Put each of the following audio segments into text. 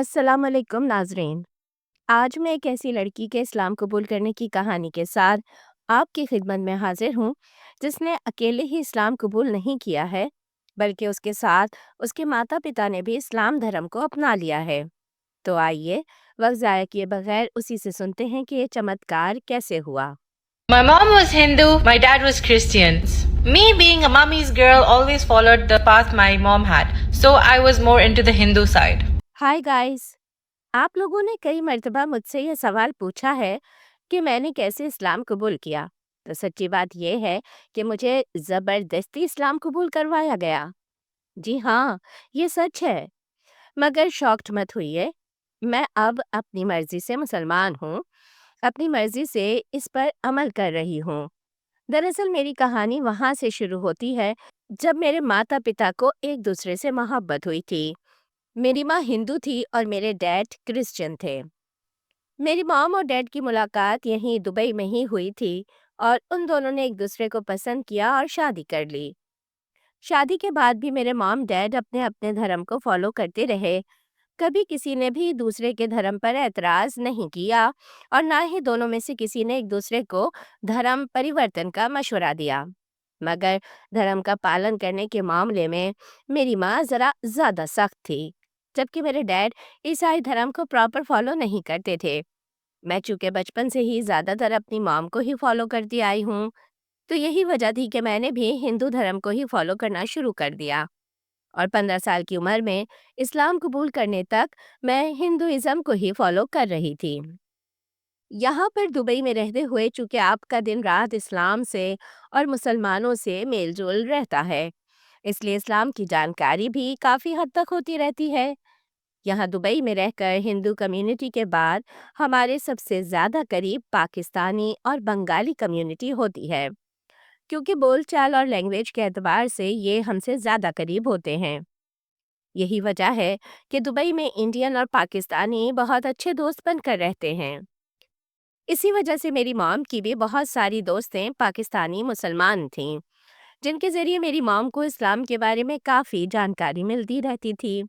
السلام علیکم ناظرین، آج میں ایک ایسی لڑکی کے اسلام قبول کرنے کی کہانی کے ساتھ آپ کی خدمت میں حاضر ہوں جس نے اکیلے ہی اسلام قبول نہیں کیا ہے بلکہ اس کے ساتھ اس کے ماتا پتا نے بھی اسلام دھرم کو اپنا لیا ہے۔ تو آئیے وقت ضائع کیے بغیر اسی سے سنتے ہیں کہ یہ چمتکار کیسے ہوا۔ My mom was Hindu, my dad was Christian. Me being a mummy's girl always followed the path my mom had, so I was more into the Hindu side. High guys, آپ لوگوں نے کئی مرتبہ مجھ سے یہ سوال پوچھا ہے کہ میں نے کیسے اسلام قبول کیا۔ تو سچی بات یہ ہے کہ مجھے زبردستی اسلام قبول کروایا گیا۔ جی ہاں، یہ سچ ہے، مگر شاکڈ مت ہوئیے، میں اب اپنی مرضی سے مسلمان ہوں، اپنی مرضی سے اس پر عمل کر رہی ہوں۔ دراصل میری کہانی وہاں سے شروع ہوتی ہے جب میرے ماتا پتا کو ایک دوسرے سے محبت ہوئی تھی۔ میری ماں ہندو تھی اور میرے ڈیڈ کرسچن تھے۔ میری مام اور ڈیڈ کی ملاقات یہیں دبئی میں ہی ہوئی تھی اور ان دونوں نے ایک دوسرے کو پسند کیا اور شادی کر لی۔ شادی کے بعد بھی میرے مام ڈیڈ اپنے اپنے دھرم کو فالو کرتے رہے، کبھی کسی نے بھی دوسرے کے دھرم پر اعتراض نہیں کیا اور نہ ہی دونوں میں سے کسی نے ایک دوسرے کو دھرم پریورتن کا مشورہ دیا۔ مگر دھرم کا پالن کرنے کے معاملے میں میری ماں ذرا زیادہ سخت تھی، جبکہ میرے ڈیڈ عیسائی دھرم کو پراپر فالو نہیں کرتے تھے۔ میں چونکہ بچپن سے ہی زیادہ تر اپنی مام کو ہی فالو کرتی آئی ہوں، تو یہی وجہ تھی کہ میں نے بھی ہندو دھرم کو ہی فالو کرنا شروع کر دیا، اور 15 سال کی عمر میں اسلام قبول کرنے تک میں ہندوازم کو ہی فالو کر رہی تھی۔ یہاں پر دبئی میں رہتے ہوئے چونکہ آپ کا دن رات اسلام سے اور مسلمانوں سے میل جول رہتا ہے، اس لیے اسلام کی جانکاری بھی کافی حد تک ہوتی رہتی ہے۔ یہاں دبئی میں رہ کر ہندو کمیونٹی کے بعد ہمارے سب سے زیادہ قریب پاکستانی اور بنگالی کمیونٹی ہوتی ہے، کیونکہ بول چال اور لینگویج کے اعتبار سے یہ ہم سے زیادہ قریب ہوتے ہیں۔ یہی وجہ ہے کہ دبئی میں انڈین اور پاکستانی بہت اچھے دوست بن کر رہتے ہیں۔ اسی وجہ سے میری مام کی بھی بہت ساری دوستیں پاکستانی مسلمان تھیں، جن کے ذریعے میری مام کو اسلام کے بارے میں کافی جانکاری ملتی رہتی تھی۔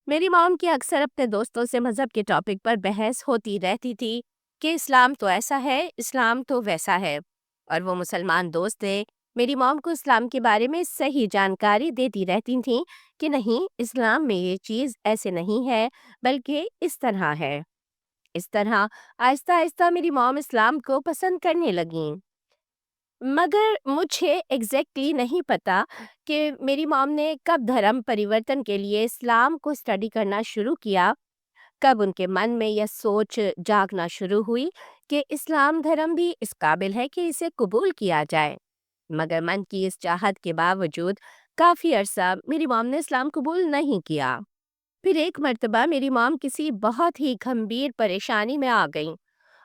میری مام کی اکثر اپنے دوستوں سے مذہب کے ٹاپک پر بحث ہوتی رہتی تھی کہ اسلام تو ایسا ہے، اسلام تو ویسا ہے، اور وہ مسلمان دوستیں میری مام کو اسلام کے بارے میں صحیح جانکاری دیتی رہتی تھیں کہ نہیں، اسلام میں یہ چیز ایسے نہیں ہے بلکہ اس طرح ہے۔ اس طرح آہستہ آہستہ میری مام اسلام کو پسند کرنے لگیں، مگر مجھے ایگزیکٹلی نہیں پتا کہ میری مام نے کب دھرم پریورتن کے لیے اسلام کو اسٹڈی کرنا شروع کیا، کب ان کے من میں یہ سوچ جاگنا شروع ہوئی کہ اسلام دھرم بھی اس قابل ہے کہ اسے قبول کیا جائے۔ مگر من کی اس چاہت کے باوجود کافی عرصہ میری مام نے اسلام قبول نہیں کیا۔ پھر ایک مرتبہ میری مام کسی بہت ہی گھمبیر پریشانی میں آ گئیں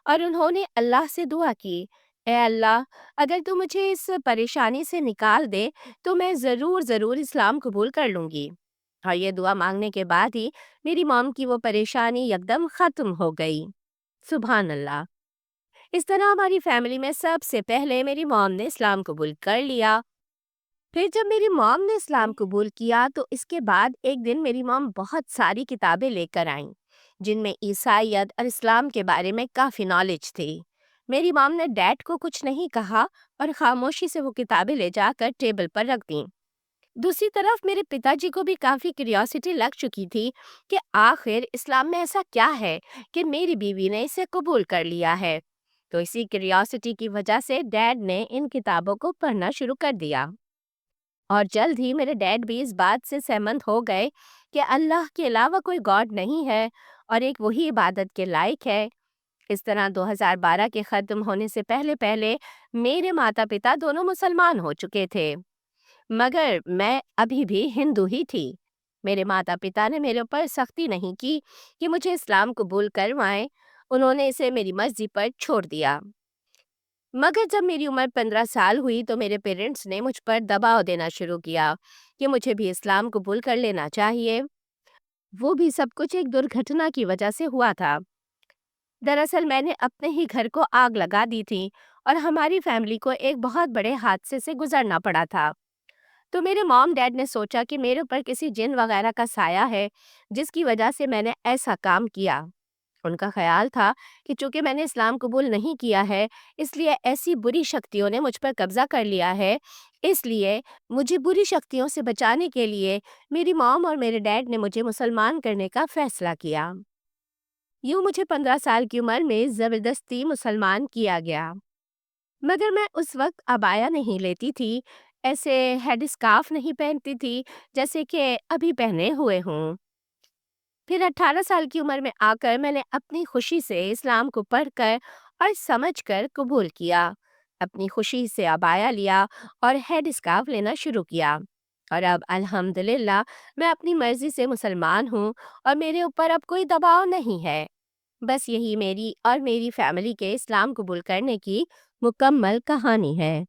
اور انہوں نے اللہ سے دعا کی، اے اللہ، اگر تو مجھے اس پریشانی سے نکال دے تو میں ضرور اسلام قبول کر لوں گی۔ اور یہ دعا مانگنے کے بعد ہی میری مام کی وہ پریشانی یکدم ختم ہو گئی۔ سبحان اللہ۔ اس طرح ہماری فیملی میں سب سے پہلے میری مام نے اسلام قبول کر لیا۔ پھر جب میری مام نے اسلام قبول کیا تو اس کے بعد ایک دن میری مام بہت ساری کتابیں لے کر آئیں جن میں عیسائیت اور اسلام کے بارے میں کافی نالج تھی۔ میری مام نے ڈیڈ کو کچھ نہیں کہا اور خاموشی سے وہ کتابیں لے جا کر ٹیبل پر رکھ دیں۔ دوسری طرف میرے پتا جی کو بھی کافی کیوریوسٹی لگ چکی تھی کہ آخر اسلام میں ایسا کیا ہے کہ میری بیوی نے اسے قبول کر لیا ہے۔ تو اسی کیوریوسٹی کی وجہ سے ڈیڈ نے ان کتابوں کو پڑھنا شروع کر دیا، اور جلد ہی میرے ڈیڈ بھی اس بات سے سہمت ہو گئے کہ اللہ کے علاوہ کوئی گاڈ نہیں ہے اور ایک وہی عبادت کے لائق ہے۔ اس طرح 2012 کے ختم ہونے سے پہلے پہلے میرے ماتا پتا دونوں مسلمان ہو چکے تھے، مگر میں ابھی بھی ہندو ہی تھی۔ میرے ماتا پتا نے میرے اوپر سختی نہیں کی کہ مجھے اسلام قبول کروائیں، انہوں نے اسے میری مرضی پر چھوڑ دیا۔ مگر جب میری عمر 15 سال ہوئی تو میرے پیرنٹس نے مجھ پر دباؤ دینا شروع کیا کہ مجھے بھی اسلام قبول کر لینا چاہیے۔ وہ بھی سب کچھ ایک درگھٹنا کی وجہ سے ہوا تھا۔ دراصل میں نے اپنے ہی گھر کو آگ لگا دی تھی اور ہماری فیملی کو ایک بہت بڑے حادثے سے گزرنا پڑا تھا۔ تو میرے مام ڈیڈ نے سوچا کہ میرے اوپر کسی جن وغیرہ کا سایہ ہے جس کی وجہ سے میں نے ایسا کام کیا۔ ان کا خیال تھا کہ چونکہ میں نے اسلام قبول نہیں کیا ہے، اس لیے ایسی بری شکتیوں نے مجھ پر قبضہ کر لیا ہے، اس لیے مجھے بری شکتیوں سے بچانے کے لیے میری مام اور میرے ڈیڈ نے مجھے مسلمان کرنے کا فیصلہ کیا۔ یوں مجھے 15 سال کی عمر میں زبردستی مسلمان کیا گیا، مگر میں اس وقت عبایا نہیں لیتی تھی، ایسے ہیڈ اسکارف نہیں پہنتی تھی جیسے کہ ابھی پہنے ہوئے ہوں۔ پھر 18 سال کی عمر میں آ کر میں نے اپنی خوشی سے اسلام کو پڑھ کر اور سمجھ کر قبول کیا، اپنی خوشی سے عبایا لیا اور ہیڈ اسکارف لینا شروع کیا، اور اب الحمدللہ میں اپنی مرضی سے مسلمان ہوں اور میرے اوپر اب کوئی دباؤ نہیں ہے۔ بس یہی میری اور میری فیملی کے اسلام قبول کرنے کی مکمل کہانی ہے۔